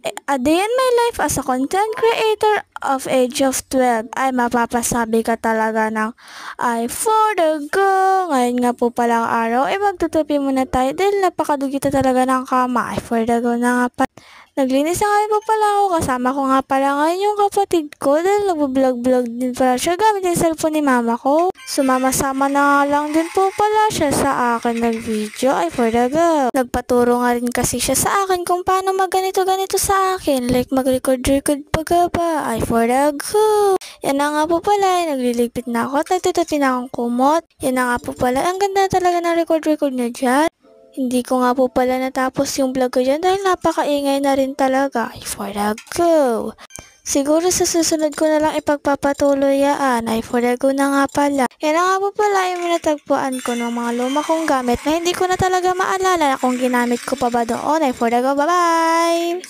A day in my life as a content creator of age of 12 ay mapapasabi ka talaga ng ay for the go. Ngayon nga po palang araw ay magtutupi muna tayo dahil napakadugita talaga ng kama. Ay for the go na nga pa. Naglinis na ngayon po pala ako. Kasama ko nga pala ngayon yung kapatid ko dahil nagbablog-vlog din pala siya gamit yung cellphone ni mama ko. Sumama-sama na nga lang din po pala siya sa akin nag-video. Ay for the go. Nagpaturo nga rin kasi siya sa akin kung paano magganito-ganito sa akin. Like mag-record-record pa ba. Ay for the go. Yan na nga po pala. Nagliligpit na ako at nagtutupi na akong kumot. Yan na nga po pala. Ang ganda talaga ng record-record niya dyan. Hindi ko nga po pala natapos yung vlog ko dyan dahil napakaingay na rin talaga. Ay for the go. Siguro sa susunod ko na lang ipagpapatuloy yan. Ay for the go na nga pala. Yan na nga po pala yung natagpuan ko ng mga luma kong gamit na hindi ko na talaga maalala na kung ginamit ko pa ba doon. Ay for the go. Bye-bye!